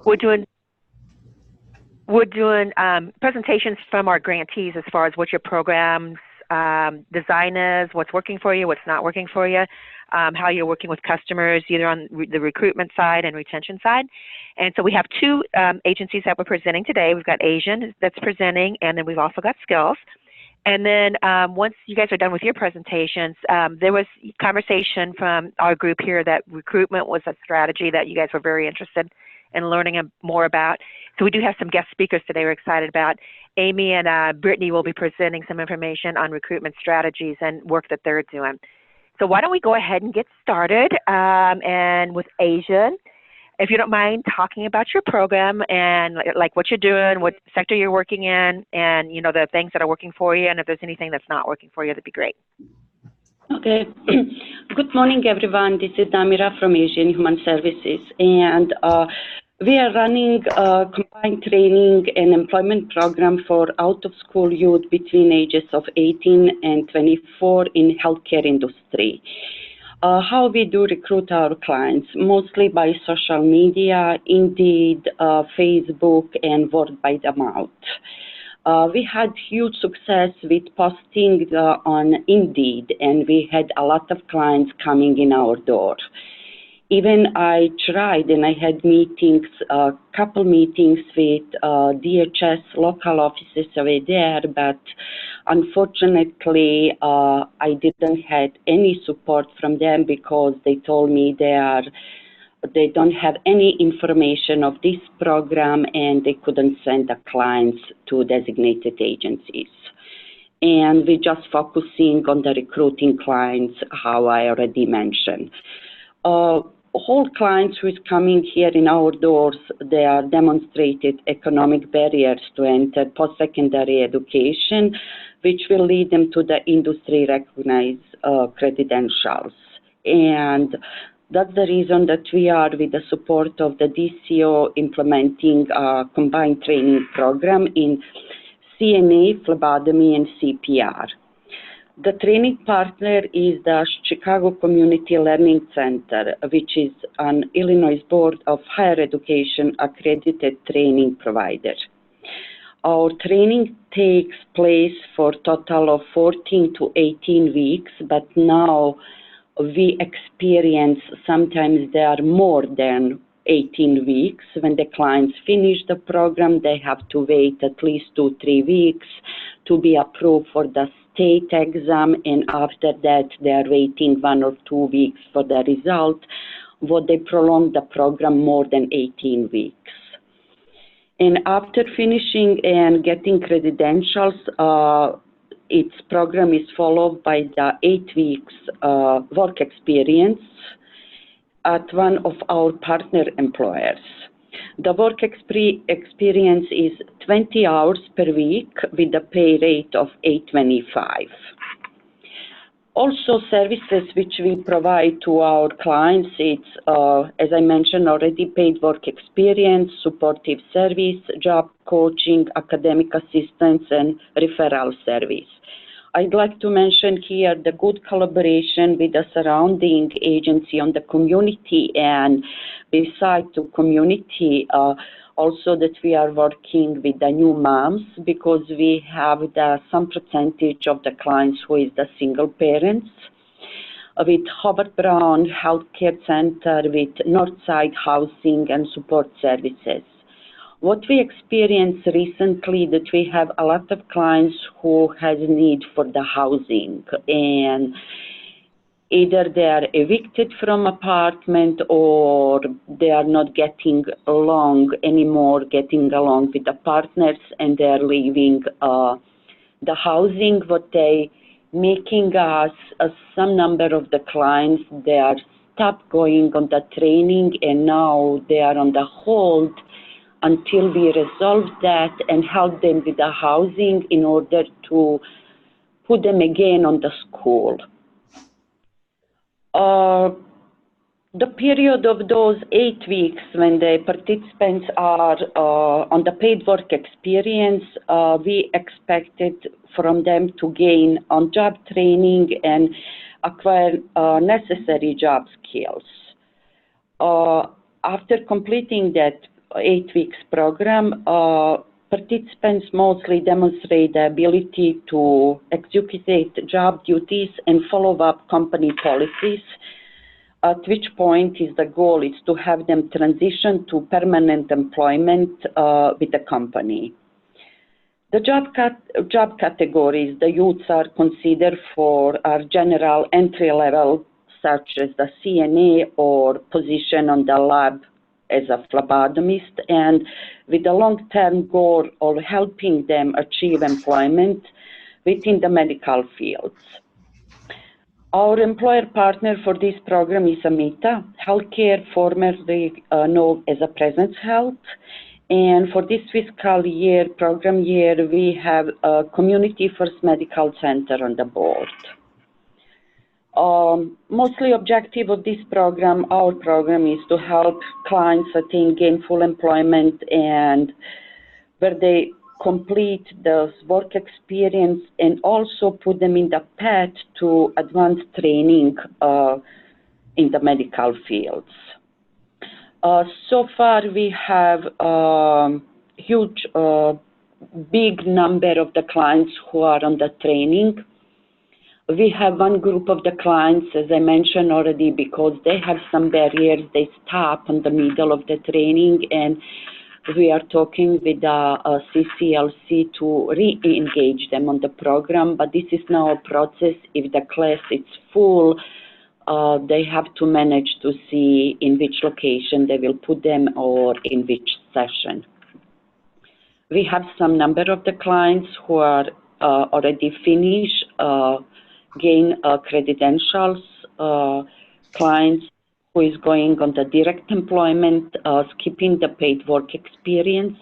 We're doing presentations from our grantees as far as what your program's design is, what's working for you, what's not working for you, how you're working with customers, either on the recruitment side and retention side. And so we have two agencies that we're presenting today. We've got Asian that's presenting, and then we've also got Skills. And then once you guys are done with your presentations, there was conversation from our group here that recruitment was a strategy that you guys were very interested in learning more about. So we do have some guest speakers today we're excited about. Amy and Brittany will be presenting some information on recruitment strategies and work that they're doing. So why don't we go ahead and get started and with Asian. If you don't mind talking about your program and like what you're doing, what sector you're working in, and you know the things that are working for you, and if there's anything that's not working for you, that'd be great. Okay. Good morning, everyone. This is Damira from Asian Human Services, and we are running a combined training and employment program for out-of-school youth between ages of 18 and 24 in healthcare industry. How we do recruit our clients, mostly by social media, Indeed, Facebook, and word by the mouth. We had huge success with posting on Indeed, and we had a lot of clients coming in our door. Even I tried, and I had meetings, a couple meetings with DHS local offices over there, but unfortunately, I didn't have any support from them because they told me they don't have any information of this program and they couldn't send the clients to designated agencies. And we're just focusing on the recruiting clients, how I already mentioned. Whole clients who is coming here in our doors, they are demonstrated economic barriers to enter post-secondary education, which will lead them to the industry recognized credentials. And that's the reason that we are, with the support of the DCO, implementing a combined training program in CNA, phlebotomy, and CPR. The training partner is the Chicago Community Learning Center, which is an Illinois Board of Higher Education accredited training provider. Our training takes place for a total of 14 to 18 weeks, but now we experience sometimes they are more than 18 weeks. When the clients finish the program, they have to wait at least 2-3 weeks to be approved for the state exam, and after that they are waiting 1 or 2 weeks for the result. Would they prolong the program more than 18 weeks? And after finishing and getting credentials, its program is followed by the 8 weeks work experience at one of our partner employers. The work experience is 20 hours per week with a pay rate of $8.25. Also, services which we provide to our clients, it's, as I mentioned already, paid work experience, supportive service, job coaching, academic assistance, and referral service. I'd like to mention here the good collaboration with the surrounding agency on the community, and beside the community, also that we are working with the new moms, because we have some percentage of the clients who is the single parents. With Hobart Brown Healthcare Center, with Northside Housing and Support Services. What we experienced recently that we have a lot of clients who has need for the housing, and either they are evicted from apartment or they are not getting along with the partners, and they are leaving the housing. What they making us, some number of the clients, they are stopped going on the training, and now they are on the hold until we resolve that and help them with the housing in order to put them again on the school. The period of those 8 weeks when the participants are on the paid work experience, we expected from them to gain on-job training and acquire necessary job skills. After completing that 8 weeks program. Participants mostly demonstrate the ability to execute job duties and follow up company policies, at which point is the goal is to have them transition to permanent employment with the company. The job categories the youths are considered for are general entry level, such as the CNA or position on the lab as a phlebotomist, and with the long-term goal of helping them achieve employment within the medical fields. Our employer partner for this program is Amita Healthcare, formerly known as a Presence Health. And for this fiscal year, program year, we have a Community First Medical Center on the board. Mostly objective of this program, our program, is to help clients attain gainful employment and where they complete the work experience and also put them in the path to advanced training in the medical fields. So far, we have a huge, big number of the clients who are on the training. We have one group of the clients, as I mentioned already, because they have some barriers, they stop in the middle of the training, and we are talking with the CCLC to re-engage them on the program, but this is now a process. If the class is full, they have to manage to see in which location they will put them or in which session. We have some number of the clients who are already finished, gain credentials, clients who is going on the direct employment, skipping the paid work experience.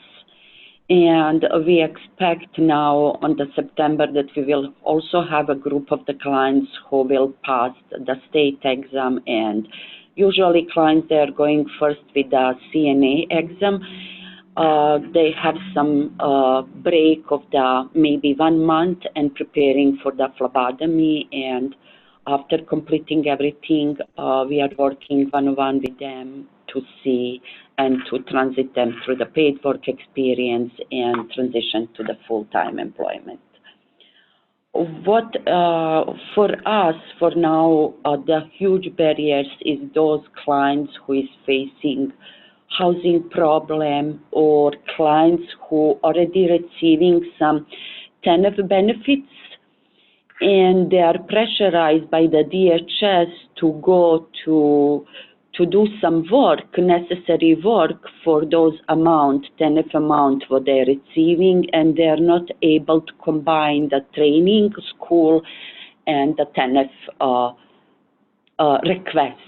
And we expect now on the September that we will also have a group of the clients who will pass the state exam. And usually clients, they are going first with the CNA exam. They have some break of the maybe 1 month and preparing for the phlebotomy. And after completing everything, we are working one-on-one with them to see and to transit them through the paid work experience and transition to the full-time employment. What for us, for now, the huge barriers is those clients who is facing housing problem or clients who already receiving some TANF benefits and they are pressurized by the DHS to go to do some work, necessary work for those amount, TANF amount what they're receiving, and they're not able to combine the training, school, and the TANF request.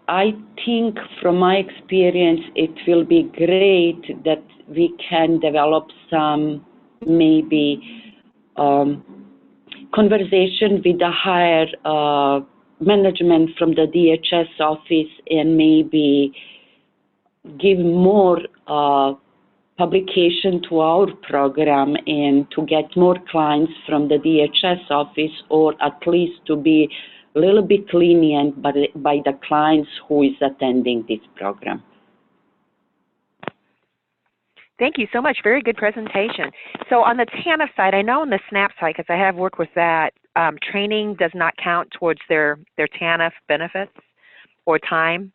I think from my experience, it will be great that we can develop some maybe conversation with the higher management from the DHS office and maybe give more publication to our program and to get more clients from the DHS office, or at least to be a little bit lenient by the clients who is attending this program. Thank you so much. Very good presentation. So on the TANF side, I know on the SNAP side, because I have worked with that, training does not count towards their TANF benefits or time?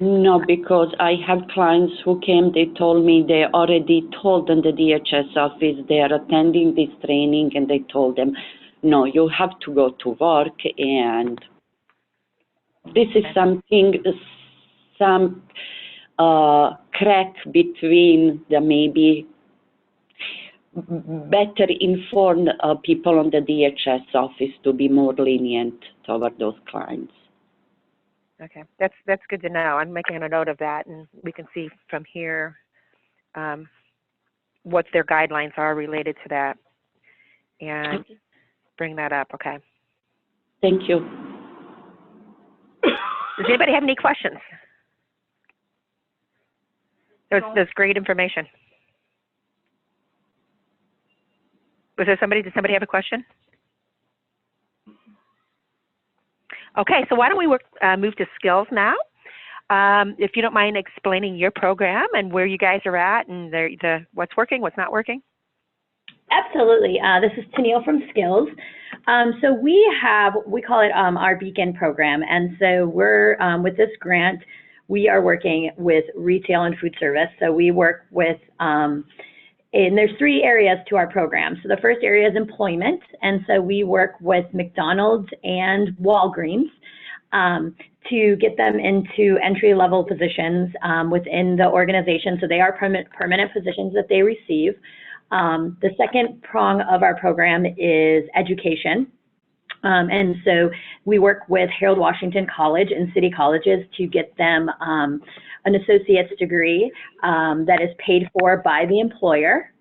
No, because I have clients who came, they told me they already told in the DHS office they are attending this training, and they told them, no, you have to go to work, and this is something, some crack between the maybe better informed people on the DHS office to be more lenient toward those clients. Okay, that's good to know. I'm making a note of that, and we can see from here what their guidelines are related to that, and bring that up. Okay. Thank you. Does anybody have any questions? That's great information. Did somebody have a question? Okay, so why don't we move to skills now? If you don't mind explaining your program and where you guys are at and what's working, what's not working. Absolutely. This is Tennille from Skills. So we call it our Beacon program. And so we're, with this grant, we are working with retail and food service. So we work with, and there's 3 areas to our program. So the first area is employment. And so we work with McDonald's and Walgreens to get them into entry-level positions within the organization. So they are permanent positions that they receive. The second prong of our program is education. And so we work with Harold Washington College and city colleges to get them an associate's degree that is paid for by the employer.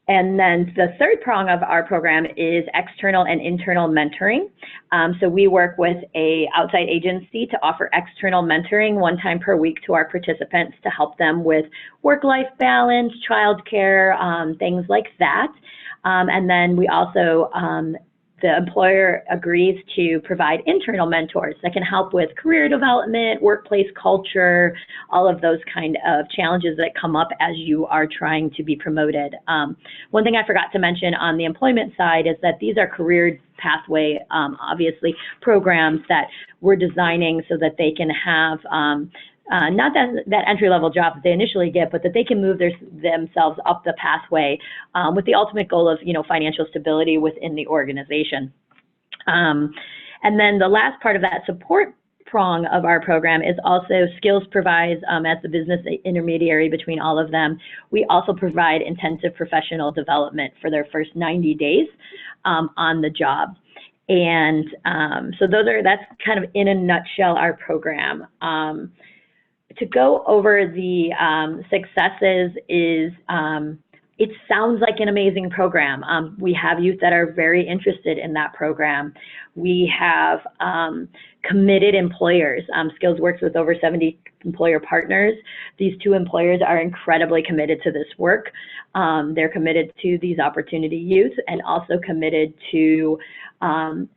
And then the third prong of our program is external and internal mentoring. So we work with an outside agency to offer external mentoring 1 time per week to our participants to help them with work-life balance, childcare, things like that. And then we also, the employer agrees to provide internal mentors that can help with career development, workplace culture, all of those kind of challenges that come up as you are trying to be promoted. One thing I forgot to mention on the employment side is that these are career pathway, obviously, programs that we're designing so that they can have not that entry-level job that they initially get, but that they can move themselves up the pathway with the ultimate goal of, financial stability within the organization. And then the last part of that support prong of our program is also Skills provides, as the business intermediary between all of them, we also provide intensive professional development for their first 90 days on the job. And so that's kind of in a nutshell our program. To go over the successes is, it sounds like an amazing program. We have youth that are very interested in that program. We have committed employers. Skills works with over 70 employer partners. These 2 employers are incredibly committed to this work. They're committed to these opportunity youth and also committed to,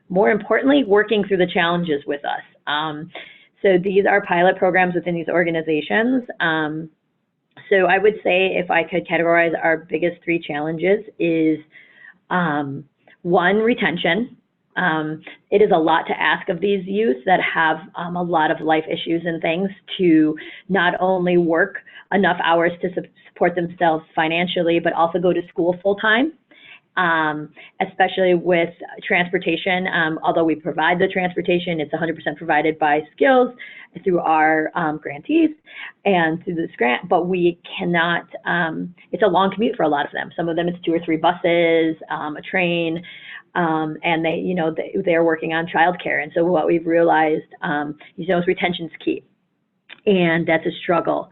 more importantly, working through the challenges with us. So these are pilot programs within these organizations. So I would say if I could categorize our biggest 3 challenges is 1, retention. It is a lot to ask of these youth that have a lot of life issues and things to not only work enough hours to support themselves financially, but also go to school full time. Especially with transportation. Although we provide the transportation, it's 100% provided by Skills through our grantees and through this grant, but we cannot, it's a long commute for a lot of them. Some of them it's 2 or 3 buses, a train, and they're working on childcare. And so what we've realized, retention's key, and that's a struggle.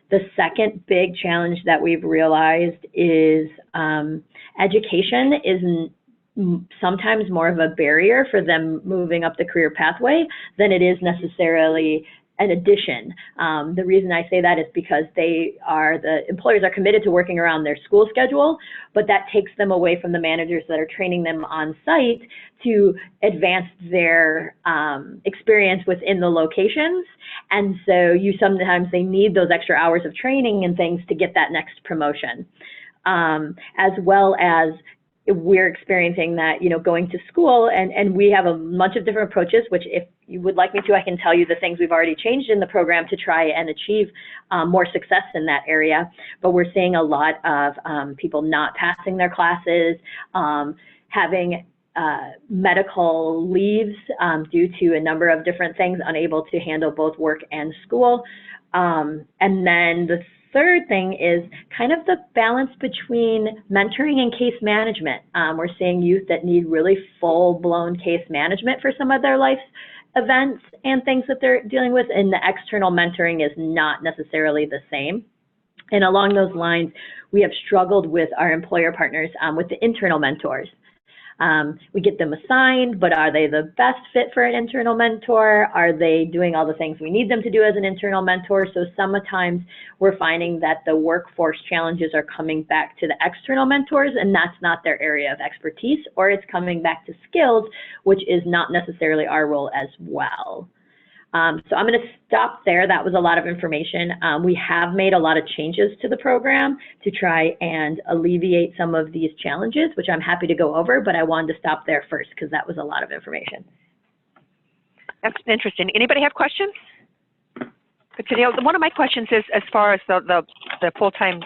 The second big challenge that we've realized is education is sometimes more of a barrier for them moving up the career pathway than it is necessarily an addition. The reason I say that is because the employers are committed to working around their school schedule, but that takes them away from the managers that are training them on site to advance their experience within the locations. And so sometimes they need those extra hours of training and things to get that next promotion. As well as we're experiencing that, going to school, and we have a bunch of different approaches, which if you would like me to, I can tell you the things we've already changed in the program to try and achieve more success in that area. But we're seeing a lot of people not passing their classes, having medical leaves due to a number of different things, unable to handle both work and school. And then the third thing is kind of the balance between mentoring and case management. We're seeing youth that need really full-blown case management for some of their life events and things that they're dealing with, and the external mentoring is not necessarily the same. And along those lines, we have struggled with our employer partners with the internal mentors. We get them assigned, but are they the best fit for an internal mentor? Are they doing all the things we need them to do as an internal mentor? So sometimes we're finding that the workforce challenges are coming back to the external mentors, and that's not their area of expertise, or it's coming back to Skills, which is not necessarily our role as well. So I'm going to stop there. That was a lot of information. We have made a lot of changes to the program to try and alleviate some of these challenges, which I'm happy to go over, but I wanted to stop there first because that was a lot of information. That's interesting. Anybody have questions? But today, one of my questions is as far as the full-time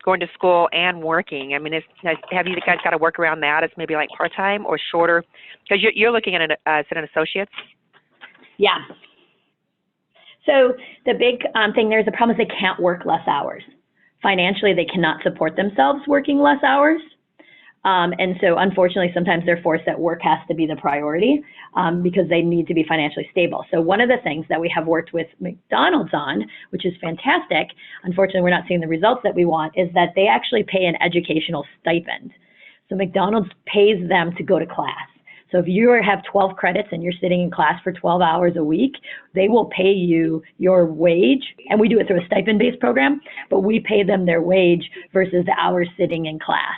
going to school and working. I mean, have you guys got to work around that? It's maybe like part-time or shorter? Because you're looking at as an associate's. Yeah. So the big thing there is the problem is they can't work less hours. Financially, they cannot support themselves working less hours. And so unfortunately, sometimes they're forced that work has to be the priority because they need to be financially stable. So one of the things that we have worked with McDonald's on, which is fantastic, unfortunately, we're not seeing the results that we want, is that they actually pay an educational stipend. So McDonald's pays them to go to class. So if you have 12 credits and you're sitting in class for 12 hours a week, they will pay you your wage. And we do it through a stipend-based program, but we pay them their wage versus the hours sitting in class.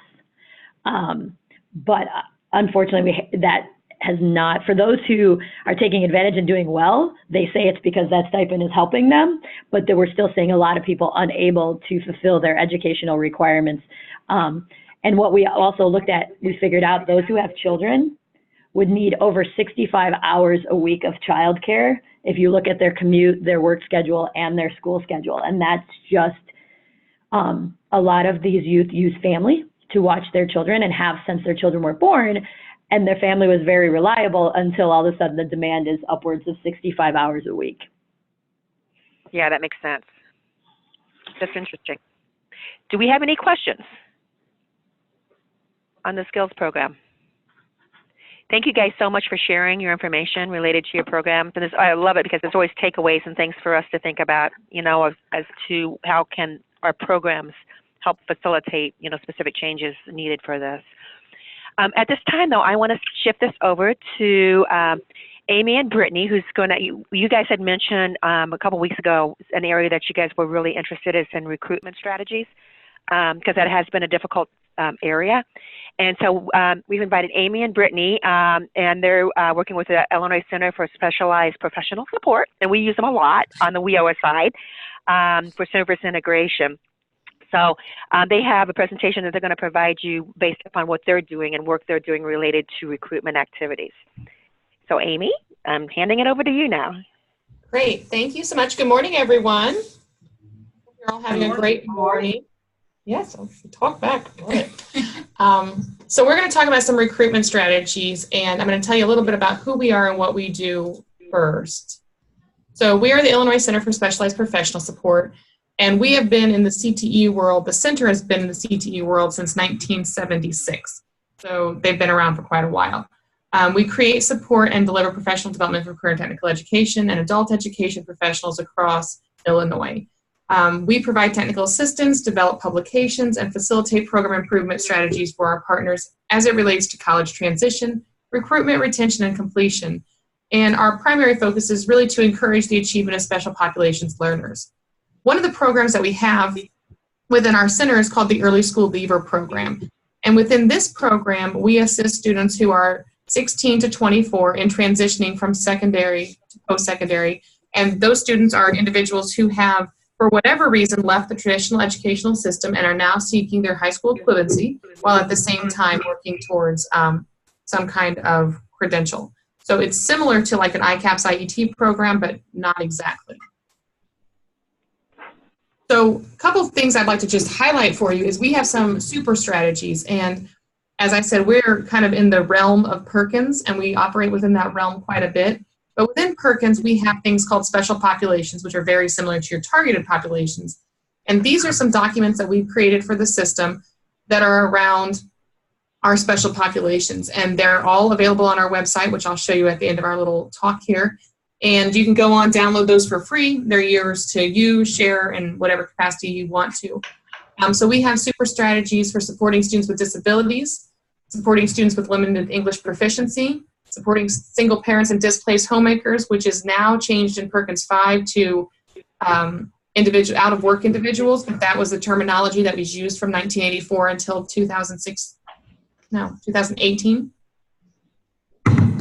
But unfortunately, that has not, for those who are taking advantage and doing well, they say it's because that stipend is helping them, but we're still seeing a lot of people unable to fulfill their educational requirements. And what we also looked at, we figured out those who have children would need over 65 hours a week of childcare if you look at their commute, their work schedule, and their school schedule. And that's just a lot of these youth use family to watch their children and have since their children were born, and their family was very reliable until all of a sudden the demand is upwards of 65 hours a week. Yeah, that makes sense. That's interesting. Do we have any questions on the skills program? Thank you guys so much for sharing your information related to your program. And I love it because there's always takeaways and things for us to think about, you know, as to how can our programs help facilitate, you know, specific changes needed for this. At this time, though, I want to shift this over to Amy and Brittany, who's going to, you guys had mentioned a couple weeks ago, an area that you guys were really interested in recruitment strategies, because that has been a difficult area. And so we've invited Amy and Brittany, and they're working with the Illinois Center for Specialized Professional Support, and we use them a lot on the WIOA side for service integration. So they have a presentation that they're going to provide you based upon what they're doing and work they're doing related to recruitment activities. So Amy, I'm handing it over to you now. Great. Thank you so much. Good morning, everyone. Hope you're all having a great morning. Yes, I'll talk back. Love it. So we're going to talk about some recruitment strategies, and I'm going to tell you a little bit about who we are and what we do first. So we are the Illinois Center for Specialized Professional Support, and we have been in the CTE world. The center has been in the CTE world since 1976. So they've been around for quite a while. We create, support, and deliver professional development for career and technical education and adult education professionals across Illinois. We provide technical assistance, develop publications, and facilitate program improvement strategies for our partners as it relates to college transition, recruitment, retention, and completion. And our primary focus is really to encourage the achievement of special populations learners. One of the programs that we have within our center is called the Early School Leaver Program. And within this program, we assist students who are 16 to 24 in transitioning from secondary to post-secondary. And those students are individuals who have, for whatever reason, left the traditional educational system and are now seeking their high school equivalency while at the same time working towards some kind of credential. So it's similar to like an ICAPS IET program, but not exactly. So a couple of things I'd like to just highlight for you is we have some super strategies. And as I said, we're kind of in the realm of Perkins, and we operate within that realm quite a bit. But within Perkins, we have things called special populations, which are very similar to your targeted populations. And these are some documents that we've created for the system that are around our special populations. And they're all available on our website, which I'll show you at the end of our little talk here. And you can go on, download those for free. They're yours to use, share, in whatever capacity you want to. So we have super strategies for supporting students with disabilities, supporting students with limited English proficiency, supporting single parents and displaced homemakers, which is now changed in Perkins 5 to out-of-work individuals, but that was the terminology that was used from 1984 until 2018.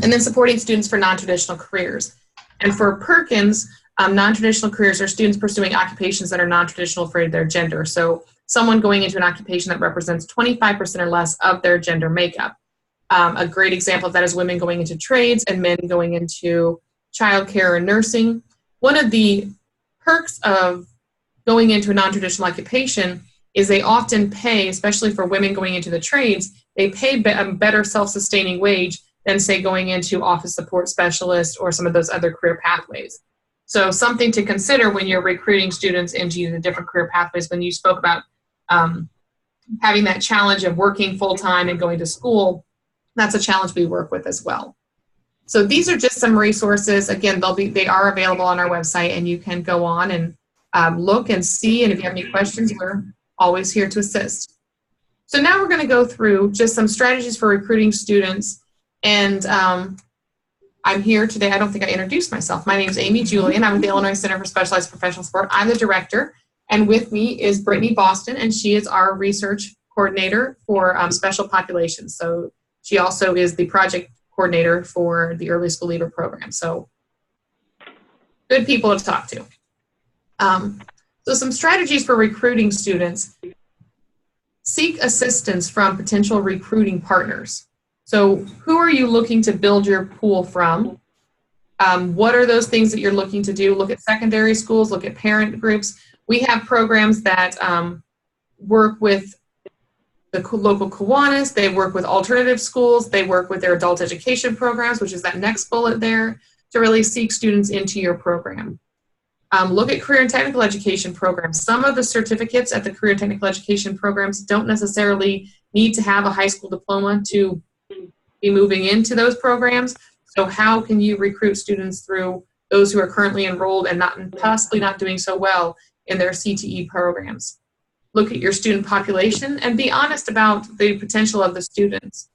And then supporting students for non-traditional careers. And for Perkins, non-traditional careers are students pursuing occupations that are non-traditional for their gender. So someone going into an occupation that represents 25% or less of their gender makeup. A great example of that is women going into trades and men going into childcare or nursing. One of the perks of going into a non-traditional occupation is they often pay, especially for women going into the trades, they pay a better self-sustaining wage than, say, going into office support specialist or some of those other career pathways. So something to consider when you're recruiting students into the different career pathways. When you spoke about having that challenge of working full-time and going to school, that's a challenge we work with as well. So these are just some resources. Again, they are available on our website, and you can go on and look and see. And if you have any questions, we're always here to assist. So now we're going to go through just some strategies for recruiting students. And I'm here today. I don't think I introduced myself. My name is Amy Julian. I'm with the Illinois Center for Specialized Professional Support. I'm the director. And with me is Brittany Boston, and she is our research coordinator for special populations. So she also is the project coordinator for the Early School Leaver program. So good people to talk to. So some strategies for recruiting students. Seek assistance from potential recruiting partners. So who are you looking to build your pool from? What are those things that you're looking to do? Look at secondary schools, look at parent groups. We have programs that work with the local Kiwanis. They work with alternative schools. They work with their adult education programs, which is that next bullet there, to really seek students into your program. Look at career and technical education programs. Some of the certificates at the career and technical education programs don't necessarily need to have a high school diploma to be moving into those programs. So how can you recruit students through those who are currently enrolled and possibly not doing so well in their CTE programs? Look at your student population and be honest about the potential of the students.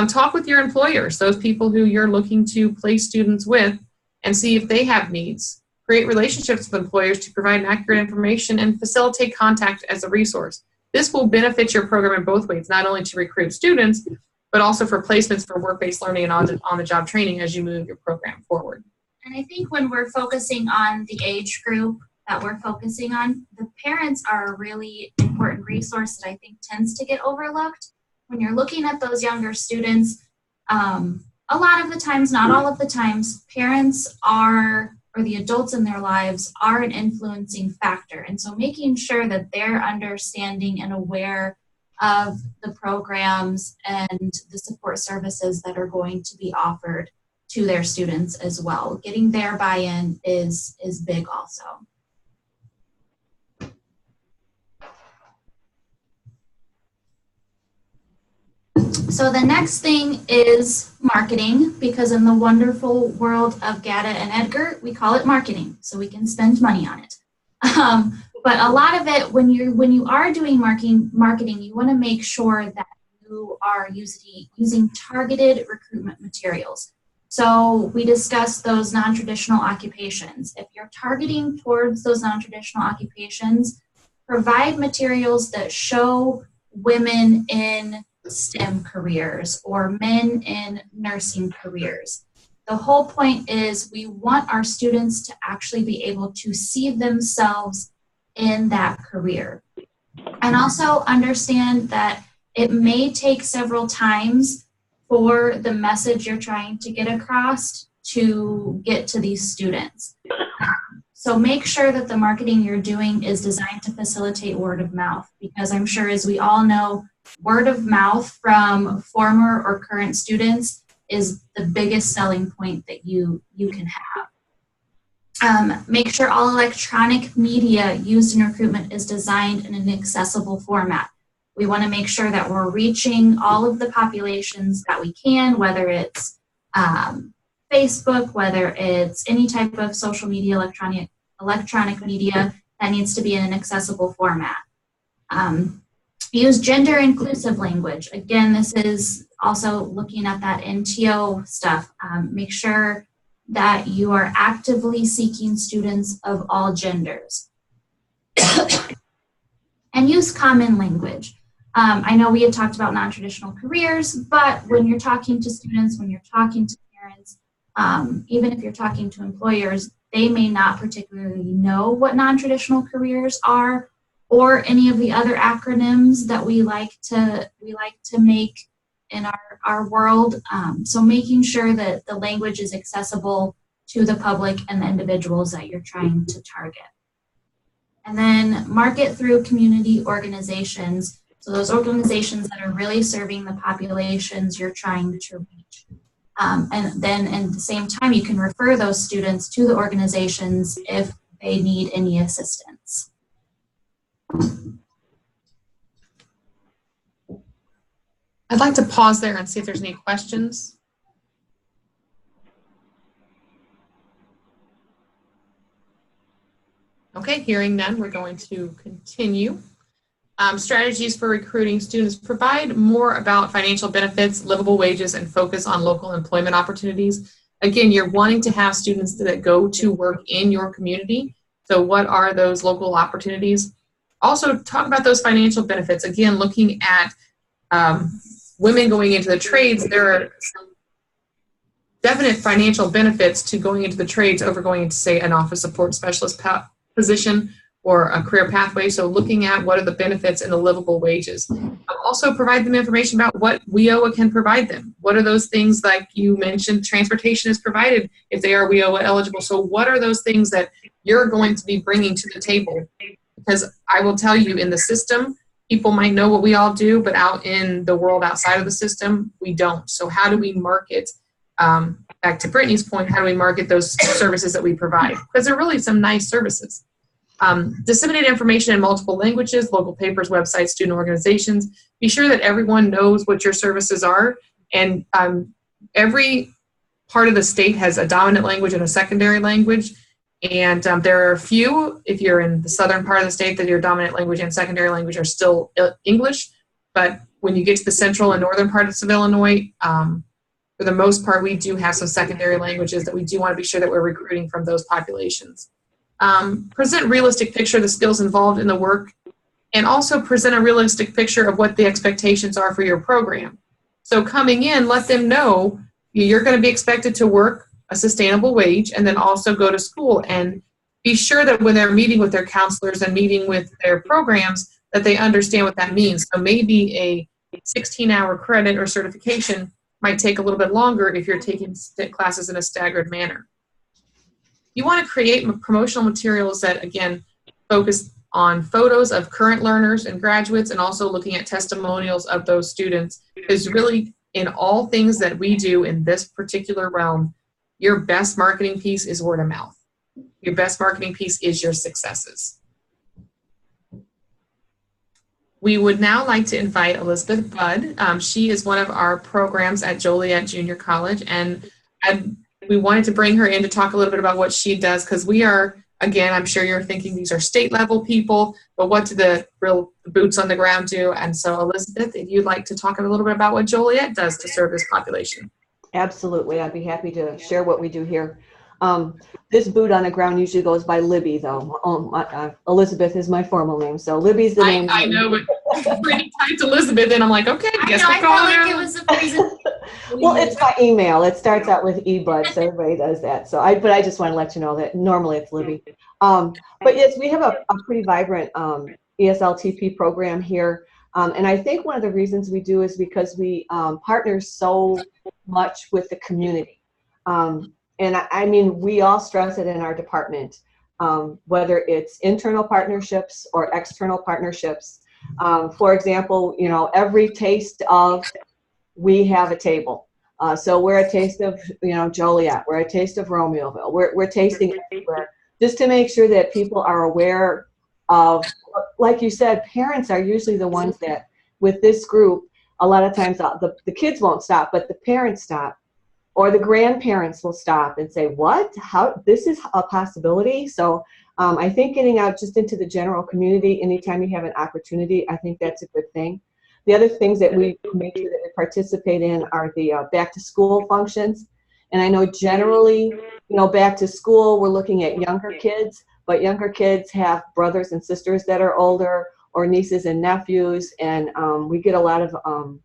Talk with your employers, those people who you're looking to place students with, and see if they have needs. Create relationships with employers to provide accurate information and facilitate contact as a resource. This will benefit your program in both ways, not only to recruit students, but also for placements for work-based learning and on-the-job training as you move your program forward. And I think when we're focusing on the age group that we're focusing on, the parents are a really important resource that I think tends to get overlooked. When you're looking at those younger students, a lot of the times, not all of the times, parents are, or the adults in their lives are an influencing factor. And so making sure that they're understanding and aware of the programs and the support services that are going to be offered to their students as well. Getting their buy-in is big also. So the next thing is marketing, because in the wonderful world of Gada and Edgar, we call it marketing, so we can spend money on it. But a lot of it, when you are doing marketing, you want to make sure that you are using targeted recruitment materials. So we discussed those non-traditional occupations. If you're targeting towards those non-traditional occupations, provide materials that show women in STEM careers or men in nursing careers. The whole point is we want our students to actually be able to see themselves in that career. And also understand that it may take several times for the message you're trying to get across to get to these students. So make sure that the marketing you're doing is designed to facilitate word of mouth, because I'm sure, as we all know, word of mouth from former or current students is the biggest selling point that you can have. Make sure all electronic media used in recruitment is designed in an accessible format. We want to make sure that we're reaching all of the populations that we can, whether it's Facebook, whether it's any type of social media, electronic media that needs to be in an accessible format. Use gender inclusive language. Again, this is also looking at that NTO stuff. Make sure that you are actively seeking students of all genders. And use common language. I know we had talked about non-traditional careers, but when you're talking to students, when you're talking to parents, Even if you're talking to employers, they may not particularly know what non-traditional careers are or any of the other acronyms that we like to make in our world. So making sure that the language is accessible to the public and the individuals that you're trying to target. And then market through community organizations. So those organizations that are really serving the populations you're trying to reach. And then at the same time, you can refer those students to the organizations if they need any assistance. I'd like to pause there and see if there's any questions. Okay, hearing none, we're going to continue. Strategies for recruiting students provide more about financial benefits, livable wages, and focus on local employment opportunities. Again, you're wanting to have students that go to work in your community. So what are those local opportunities? Also, talk about those financial benefits. Again, looking at women going into the trades, there are some definite financial benefits to going into the trades over going into, say, an office support specialist position or a career pathway. So looking at what are the benefits and the livable wages. Also provide them information about what WIOA can provide them. What are those things, like you mentioned, transportation is provided if they are WIOA eligible. So what are those things that you're going to be bringing to the table? Because I will tell you, in the system, people might know what we all do, but out in the world outside of the system, we don't. So how do we market, back to Brittany's point, how do we market those services that we provide? Because they're really some nice services. Disseminate information in multiple languages, local papers, websites, student organizations. Be sure that everyone knows what your services are. And every part of the state has a dominant language and a secondary language. And there are a few, if you're in the southern part of the state, that your dominant language and secondary language are still English. But when you get to the central and northern parts of Illinois, for the most part, we do have some secondary languages that we do want to be sure that we're recruiting from those populations. Present realistic picture of the skills involved in the work, and also present a realistic picture of what the expectations are for your program. So coming in, let them know you're going to be expected to work a sustainable wage and then also go to school, and be sure that when they're meeting with their counselors and meeting with their programs, that they understand what that means. So maybe a 16-hour credit or certification might take a little bit longer if you're taking classes in a staggered manner. You want to create promotional materials that, again, focus on photos of current learners and graduates, and also looking at testimonials of those students. Because really, in all things that we do in this particular realm, your best marketing piece is word of mouth. Your best marketing piece is your successes. We would now like to invite Elizabeth Budd. She is one of our programs at Joliet Junior College, and we wanted to bring her in to talk a little bit about what she does, because we are, again, I'm sure you're thinking these are state level people, but what do the real boots on the ground do? And so Elizabeth, if you'd like to talk a little bit about what Joliet does to serve this population. Absolutely, I'd be happy to share what we do here. This boot on the ground usually goes by Libby, though. Elizabeth is my formal name, so Libby's the name. I know, but Brittany typed Elizabeth, and I'm like, okay, I guess we're felt going like there. it was a present. Well, it's my email. It starts out with eBud, so everybody does that. So but I just want to let you know that normally it's Libby. But yes, we have a pretty vibrant ESLTP program here. And I think one of the reasons we do is because we partner so much with the community. And I mean, we all stress it in our department, whether it's internal partnerships or external partnerships. For example, you know, every taste of, we have a table. So we're a taste of, you know, Joliet. We're a taste of Romeoville. We're tasting everywhere, just to make sure that people are aware of, like you said, parents are usually the ones that, with this group, a lot of times the kids won't stop, but the parents stop, or the grandparents will stop and say, what? How? This is a possibility? So I think getting out just into the general community anytime you have an opportunity, I think that's a good thing. The other things that we make sure that we participate in are the back to school functions. And I know generally, you know, back to school, we're looking at younger kids, but younger kids have brothers and sisters that are older, or nieces and nephews. And we get a lot of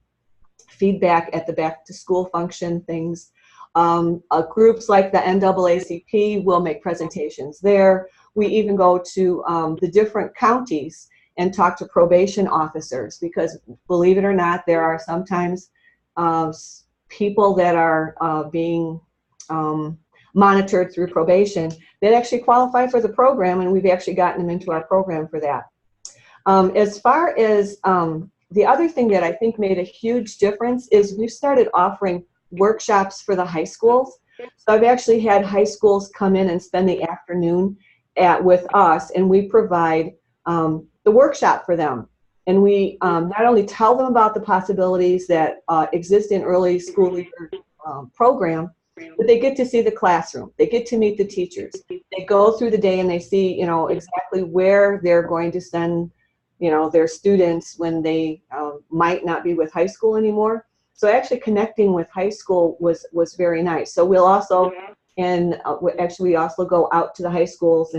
feedback at the back to school function things. Groups like the NAACP will make presentations there. We even go to the different counties and talk to probation officers, because believe it or not, there are sometimes people that are being monitored through probation that actually qualify for the program, and we've actually gotten them into our program for that. As far as the other thing that I think made a huge difference is we started offering workshops for the high schools. So I've actually had high schools come in and spend the afternoon with us, and we provide the workshop for them. And we not only tell them about the possibilities that exist in early school leader program, but they get to see the classroom. They get to meet the teachers. They go through the day and they see, you know, exactly where they're going to send, you know, their students when they might not be with high school anymore. So actually connecting with high school was very nice. So we'll also, and actually we also go out to the high schools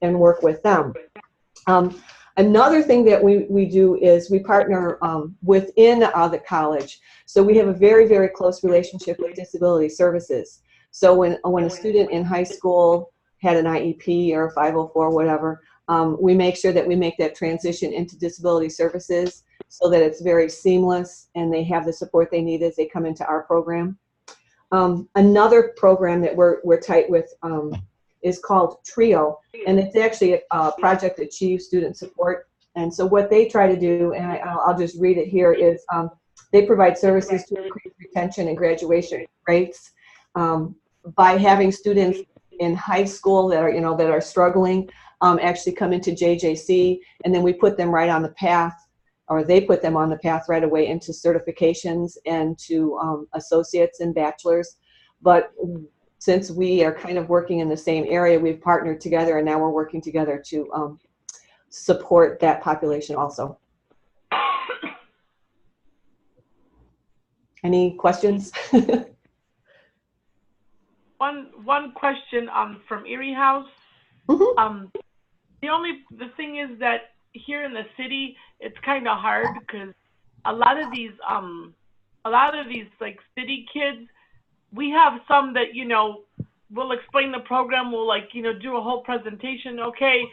and work with them. Another thing that we do is we partner within the college. So we have a very, very close relationship with disability services. So when a student in high school had an IEP or a 504, whatever, we make sure that we make that transition into disability services so that it's very seamless and they have the support they need as they come into our program. Another program that we're tight with is called TRIO, and it's actually a Project Achieve student support. And so what they try to do, and I'll just read it here, is they provide services to increase retention and graduation rates by having students in high school that are, you know, that are struggling actually come into JJC, and then we put them right on the path, or they put them on the path right away into certifications and to associates and bachelors. But since we are kind of working in the same area, we've partnered together, and now we're working together to support that population also. Any questions? One question from Erie House. Mm-hmm. The thing is that here in the city, it's kind of hard because a lot of these like city kids, we have some that, you know, will explain the program, will, like, you know, do a whole presentation. Okay,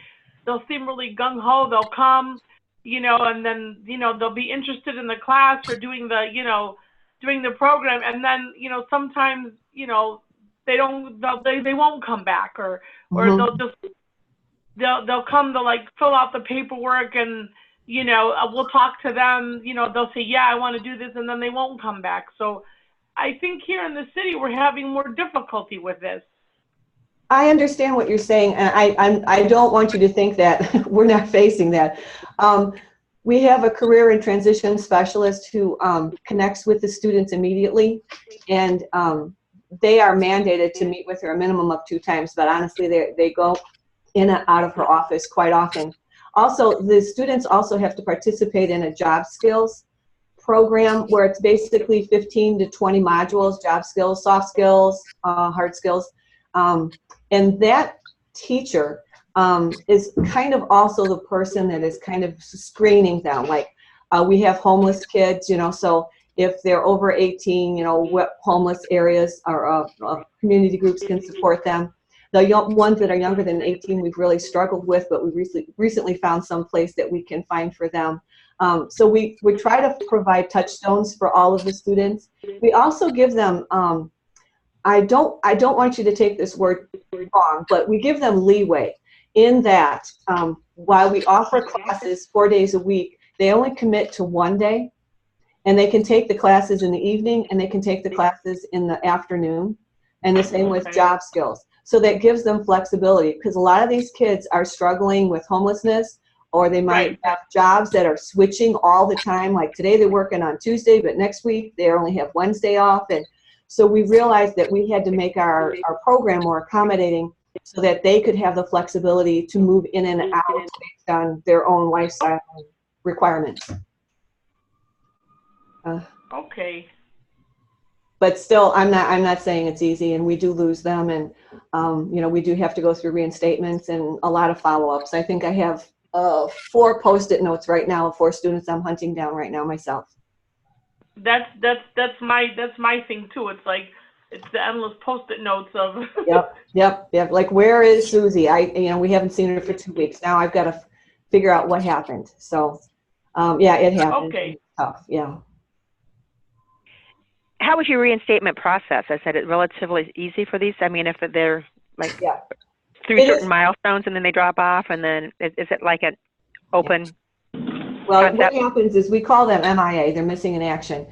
they'll seem really gung-ho, they'll come, you know, and then, you know, they'll be interested in the class or doing the, you know, doing the program, and then, you know, sometimes, you know, they won't come back, or Mm-hmm. they'll come to, like, fill out the paperwork, and, you know, we'll talk to them, you know, they'll say, yeah, I want to do this, and then they won't come back. So I think here in the city, we're having more difficulty with this. I understand what you're saying, and I don't want you to think that we're not facing that. We have a career and transition specialist who connects with the students immediately, and they are mandated to meet with her a minimum of 2 times, but honestly, they go in and out of her office quite often. Also, the students also have to participate in a job skills program where it's basically 15 to 20 modules: job skills, soft skills, hard skills. And that teacher is kind of also the person that is kind of screening them. Like we have homeless kids, you know, so if they're over 18, you know, what homeless areas or community groups can support them. The ones that are younger than 18, we've really struggled with, but we recently found some place that we can find for them. So we try to provide touchstones for all of the students. We also give them, I don't want you to take this word wrong, but we give them leeway in that while we offer classes 4 days a week, they only commit to 1 day, and they can take the classes in the evening and they can take the classes in the afternoon, and the same with job skills. So that gives them flexibility, because a lot of these kids are struggling with homelessness, or they might have jobs that are switching all the time. Like today they're working on Tuesday, but next week they only have Wednesday off. And so we realized that we had to make our program more accommodating so that they could have the flexibility to move in and out based on their own lifestyle requirements. Okay. But still, I'm not saying it's easy, and we do lose them, and you know, we do have to go through reinstatements and a lot of follow-ups. I think I have 4 Post-it notes right now of 4 students I'm hunting down right now myself. That's my thing too. It's like it's the endless Post-it notes of. Yep. Like, where is Susie? We haven't seen her for 2 weeks. Now I've got to figure out what happened. So, yeah, it happened. Okay. It's tough. Yeah. How was your reinstatement process? I said it relatively easy for these. I mean, if they're like through certain milestones and then they drop off, and then is it like an open Well, concept? what happens is we call them MIA. They're missing in action.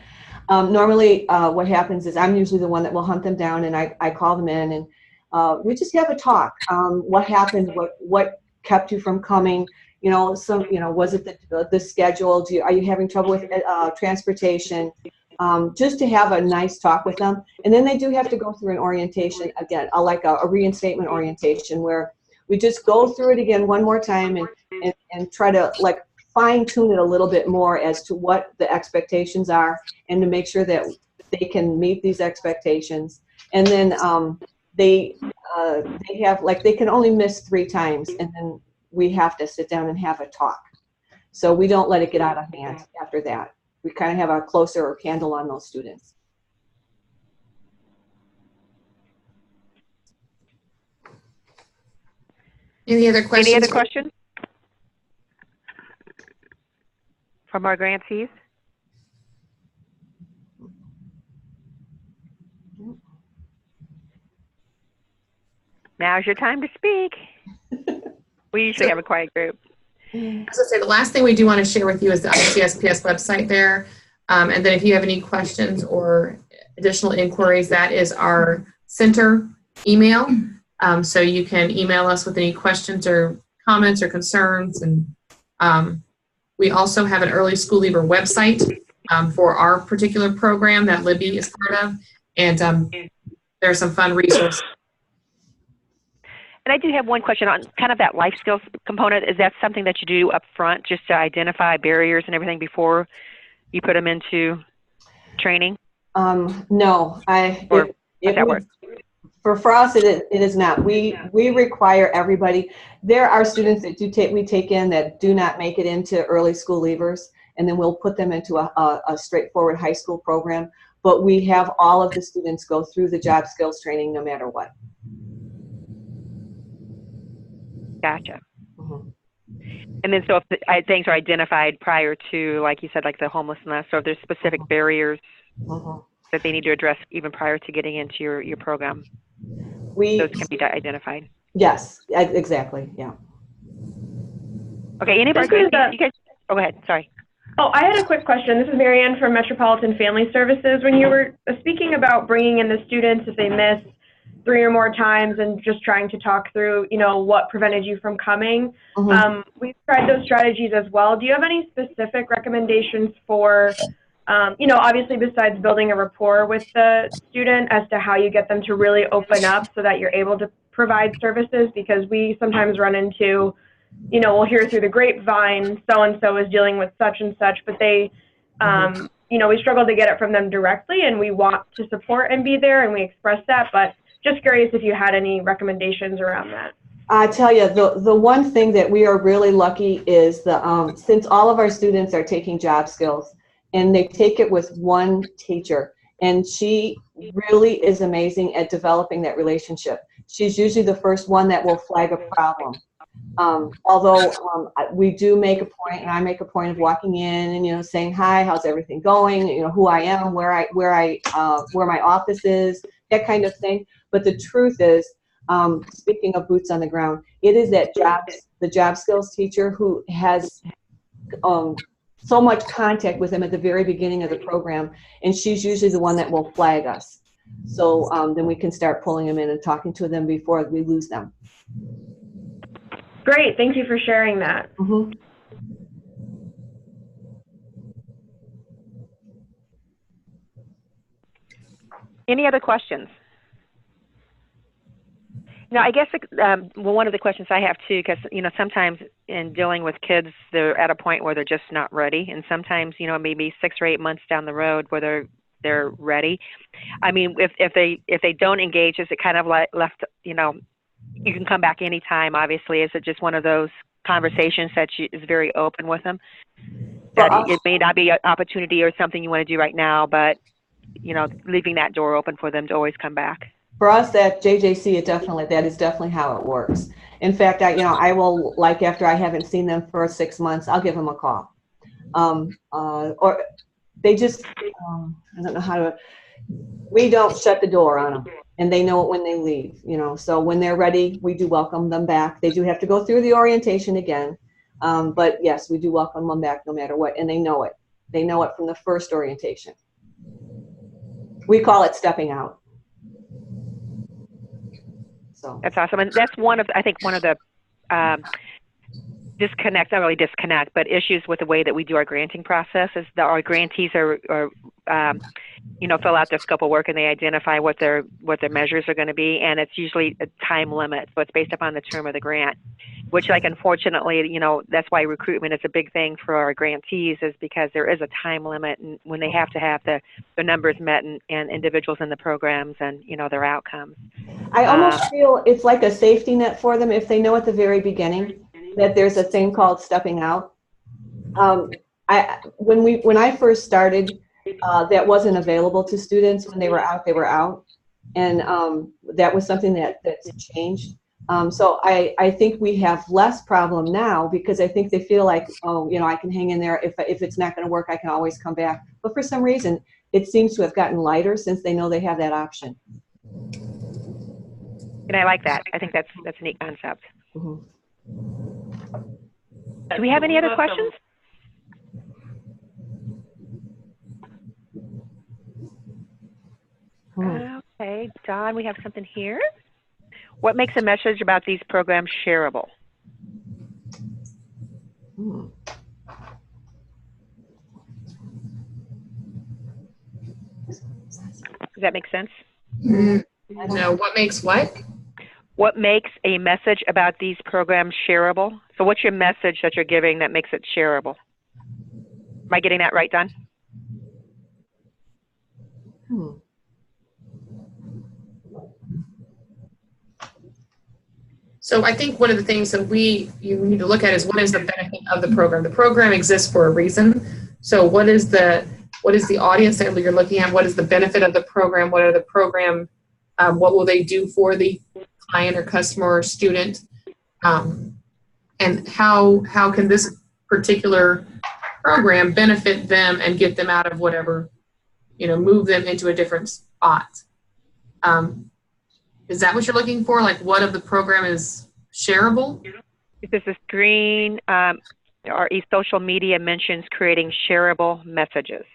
Normally, what happens is I'm usually the one that will hunt them down, and I call them in, and we just have a talk. What happened? What kept you from coming? Was it the schedule? Are you having trouble with transportation? Just to have a nice talk with them. And then they do have to go through an orientation again, like a reinstatement orientation, where we just go through it again one more time and try to like fine tune it a little bit more as to what the expectations are, and to make sure that they can meet these expectations. And then they have, like, they can only miss 3 times, and then we have to sit down and have a talk. So we don't let it get out of hand after that. We kind of have a closer handle on those students. Any other questions? Any other questions from our grantees? Now's your time to speak. We usually have a quiet group. As I say, the last thing we do want to share with you is the ICSPS website there. And then if you have any questions or additional inquiries, that is our center email. So you can email us with any questions or comments or concerns. And we also have an early school leaver website for our particular program that Libby is part of. And there are some fun resources. And I do have one question on kind of that life skills component. Is that something that you do up front, just to identify barriers and everything before you put them into training? No, Or does that work? For us, it is not. We require everybody. There are students that we take in that do not make it into early school leavers, and then we'll put them into a straightforward high school program. But we have all of the students go through the job skills training no matter what. Gotcha. Mm-hmm. And then so if things are identified prior to, like you said, like the homelessness, or if there's specific barriers that they need to address even prior to getting into your program, those can be identified. Yes, exactly. Yeah. Okay. Anybody? You guys? Oh, go ahead. Sorry. Oh, I had a quick question. This is Marianne from Metropolitan Family Services. When you were speaking about bringing in the students if they miss 3 or more times and just trying to talk through, what prevented you from coming. We've tried those strategies as well. Do you have any specific recommendations for, obviously besides building a rapport with the student, as to how you get them to really open up so that you're able to provide services? Because we sometimes run into, we'll hear through the grapevine, so-and-so is dealing with such and such, but they, we struggle to get it from them directly, and we want to support and be there, and we express that, but just curious if you had any recommendations around that. I tell you, the one thing that we are really lucky is since all of our students are taking job skills, and they take it with one teacher, and she really is amazing at developing that relationship. She's usually the first one that will flag a problem. Although we do make a point, and I make a point of walking in and saying hi, how's everything going, who I am, where my office is, that kind of thing. But the truth is, speaking of boots on the ground, it is the job skills teacher who has so much contact with them at the very beginning of the program, and she's usually the one that will flag us. So then we can start pulling them in and talking to them before we lose them. Great, thank you for sharing that. Any other questions? No, I guess one of the questions I have too, because sometimes in dealing with kids, they're at a point where they're just not ready, and sometimes maybe 6 or 8 months down the road where they're ready. I mean, if they don't engage, is it kind of like left? You can come back anytime. Obviously, is it just one of those conversations that is very open with them? That it may not be an opportunity or something you want to do right now, but leaving that door open for them to always come back. For us, that JJC, that is definitely how it works. In fact, I will, like, after I haven't seen them for 6 months, I'll give them a call. Or they just, I don't know how to, we don't shut the door on them, and they know it when they leave, so when they're ready, we do welcome them back. They do have to go through the orientation again, but yes, we do welcome them back no matter what, and they know it. They know it from the first orientation. We call it stepping out. So that's awesome, and that's one of the disconnect, not really disconnect, but issues with the way that we do our granting process is that our grantees are fill out their scope of work and they identify what their measures are going to be, and it's usually a time limit, so it's based upon the term of the grant, which, like, unfortunately, that's why recruitment is a big thing for our grantees, is because there is a time limit, and when they have to have the numbers met and individuals in the programs and their outcomes. I almost feel it's like a safety net for them if they know at the very beginning that there's a thing called stepping out. When I first started, that wasn't available to students. When they were out, and that was something that's changed. So I think we have less problem now, because I think they feel like, I can hang in there. If it's not going to work, I can always come back. But for some reason, it seems to have gotten lighter since they know they have that option. And I like that. I think that's a neat concept. Mm-hmm. Do we have any other questions? Okay, Don, we have something here. What makes a message about these programs shareable? Does that make sense? No, what makes what? What makes a message about these programs shareable? So what's your message that you're giving that makes it shareable? Am I getting that right, Don? So I think one of the things that you need to look at is, what is the benefit of the program? The program exists for a reason. So what is the audience that you're looking at? What is the benefit of the program? What are the program, what will they do for the client or customer or student? And how can this particular program benefit them and get them out of whatever, move them into a different spot? Is that what you're looking for? Like, what of the program is shareable? This is green. Our social media mentions creating shareable messages.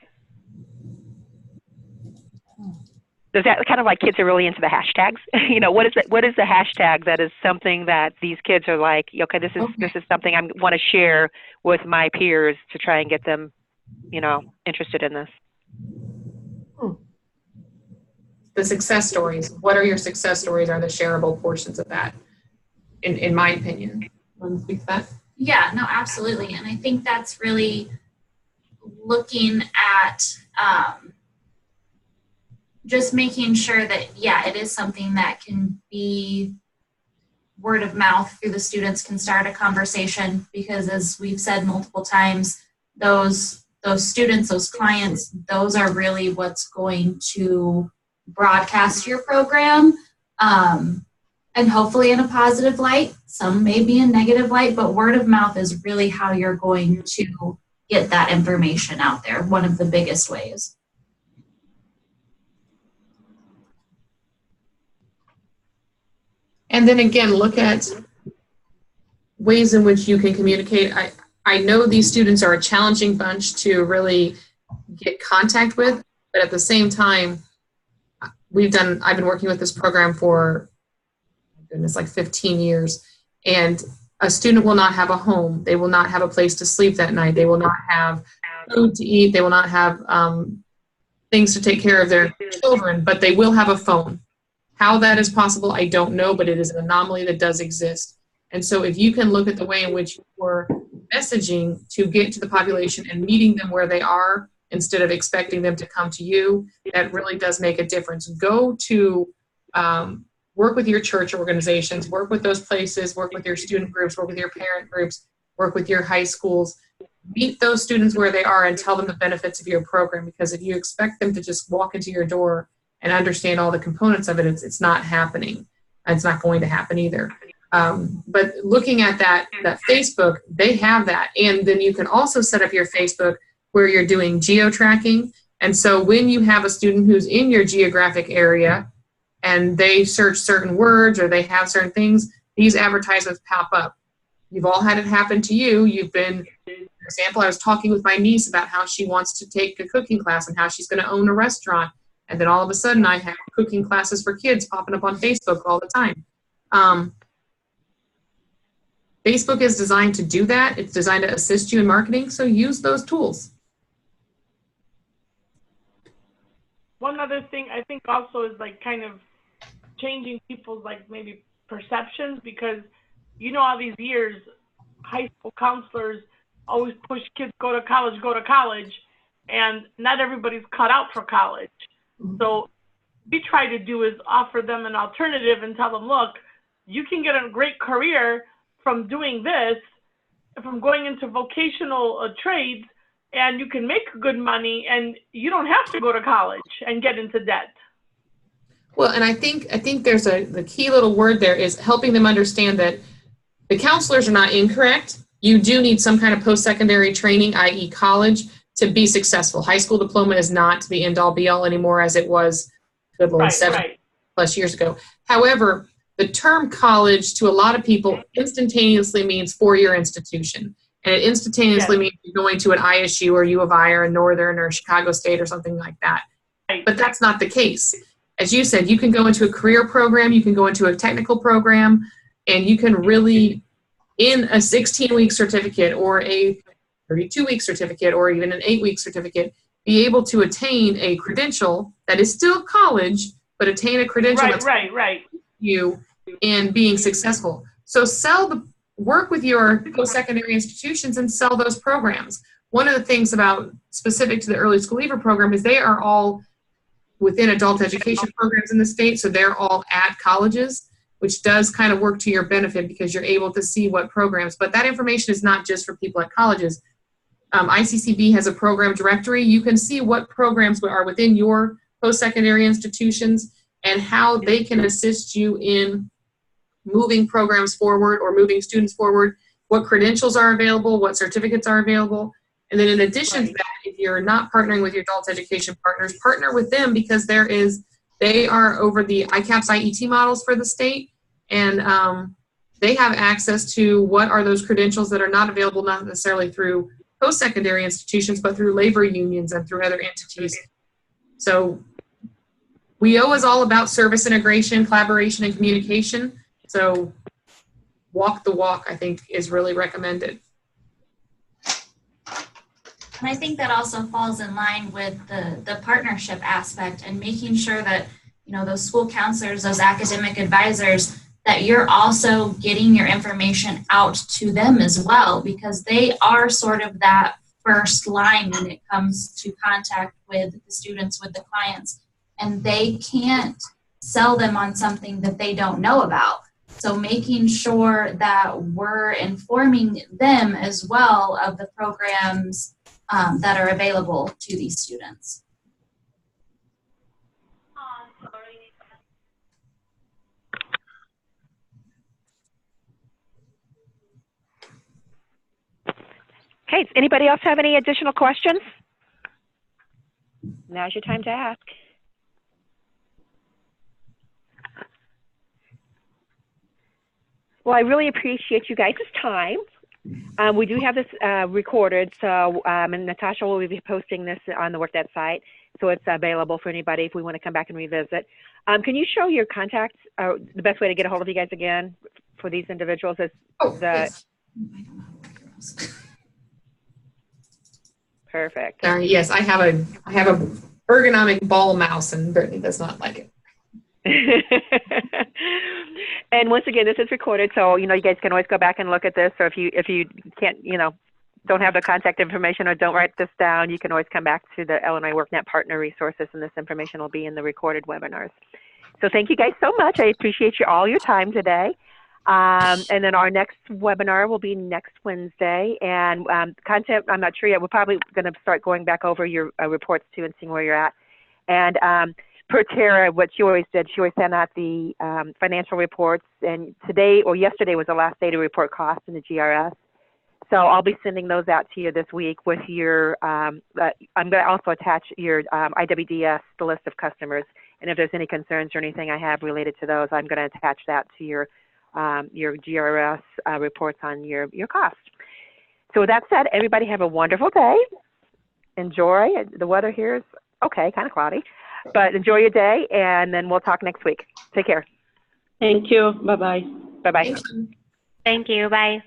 Does that kind of, like, kids are really into the hashtags? What is the hashtag that is something that these kids are like, okay, this is something I want to share with my peers to try and get them, interested in this? The success stories. What are your success stories are the shareable portions of that, in my opinion. Want to speak to that? Yeah, no, absolutely. And I think that's really looking at just making sure that, it is something that can be word of mouth through the students, can start a conversation, because as we've said multiple times, those students, those clients, those are really what's going to broadcast your program, and hopefully in a positive light. Some may be in negative light, but word of mouth is really how you're going to get that information out there, one of the biggest ways. And then again, look at ways in which you can communicate. I know these students are a challenging bunch to really get contact with, but at the same time, I've been working with this program for, goodness, like 15 years, and a student will not have a home. They will not have a place to sleep that night. They will not have food to eat. They will not have things to take care of their children, but they will have a phone. How that is possible, I don't know, but it is an anomaly that does exist. And so if you can look at the way in which you're messaging to get to the population and meeting them where they are, instead of expecting them to come to you, that really does make a difference. Go to work with your church organizations, work with those places, work with your student groups, work with your parent groups, work with your high schools. meet those students where they are and tell them the benefits of your program, because if you expect them to just walk into your door and understand all the components of it, it's not happening. It's not going to happen either. But looking at that Facebook, they have that. And then you can also set up your Facebook where you're doing geo-tracking. And so when you have a student who's in your geographic area and they search certain words or they have certain things, these advertisements pop up. You've all had it happen to you. You've been, for example, I was talking with my niece about how she wants to take a cooking class and how she's going to own a restaurant. And then all of a sudden I have cooking classes for kids popping up on Facebook all the time. Facebook is designed to do that. It's designed to assist you in marketing, so use those tools. One other thing I think also is like kind of changing people's like maybe perceptions, because you know, all these years, high school counselors always push kids go to college, and not everybody's cut out for college. So what we try to do is offer them an alternative and tell them, look, you can get a great career from doing this, from going into vocational trades, and you can make good money, and you don't have to go to college and get into debt. Well, and I think there's the key little word there is helping them understand that the counselors are not incorrect. You do need some kind of post-secondary training, i.e. college, to be successful. High school diploma is not the end-all be-all anymore as it was, good Lord, 7+ years ago. However, the term college to a lot of people instantaneously means four-year institution. And it instantaneously means you're going to an ISU or U of I or a Northern or Chicago State or something like that. But that's not the case. As you said, you can go into a career program, you can go into a technical program, and you can really, in a 16-week certificate or a 32-week certificate or even an 8-week certificate, be able to attain a credential that is still college, but attain a credential that's you in being successful. So work with your post-secondary institutions and sell those programs. One of the things about specific to the early school leaver program is they are all within adult education programs in the state, so they're all at colleges, which does kind of work to your benefit because you're able to see what programs, but that information is not just for people at colleges. ICCB has a program directory. You can see what programs are within your post-secondary institutions and how they can assist you in moving programs forward or moving students forward, what credentials are available, what certificates are available. And then in addition to that, if you're not partnering with your adult education partners, partner with them because they are over the ICAPS IET models for the state, and they have access to what are those credentials that are not available not necessarily through post-secondary institutions, but through labor unions and through other entities. So WEO is all about service integration, collaboration, and communication. So walk the walk, I think, is really recommended. And I think that also falls in line with the partnership aspect and making sure that, you know, those school counselors, those academic advisors, that you're also getting your information out to them as well, because they are sort of that first line when it comes to contact with the students, with the clients, and they can't sell them on something that they don't know about. So making sure that we're informing them as well of the programs that are available to these students. Okay, does anybody else have any additional questions? Now's your time to ask. Well, I really appreciate you guys' time. We do have this recorded, so and Natasha will be posting this on the WorkNet site, so it's available for anybody if we want to come back and revisit. Can you show your contacts, the best way to get a hold of you guys again for these individuals is Yes. Perfect. Sorry, yes, I have a ergonomic ball mouse, and Brittany does not like it. And once again, this is recorded, so you guys can always go back and look at this. Or if you can't, don't have the contact information or don't write this down, you can always come back to the Illinois WorkNet partner resources, and this information will be in the recorded webinars. So thank you guys so much. I appreciate all your time today. And then our next webinar will be next Wednesday. And content, I'm not sure yet. We're probably going to start going back over your reports too and seeing where you're at. And per Tara, what she always did, she always sent out the financial reports. And today or yesterday was the last day to report costs in the GRS. So I'll be sending those out to you this week with your, I'm going to also attach your IWDS, the list of customers. And if there's any concerns or anything I have related to those, I'm going to attach that to your GRS reports on your cost. So with that said, everybody have a wonderful day. Enjoy. The weather here is okay, kind of cloudy, but enjoy your day, and then we'll talk next week. Take care. Thank you. Bye-bye. Bye-bye. Thank you. Thank you. Bye.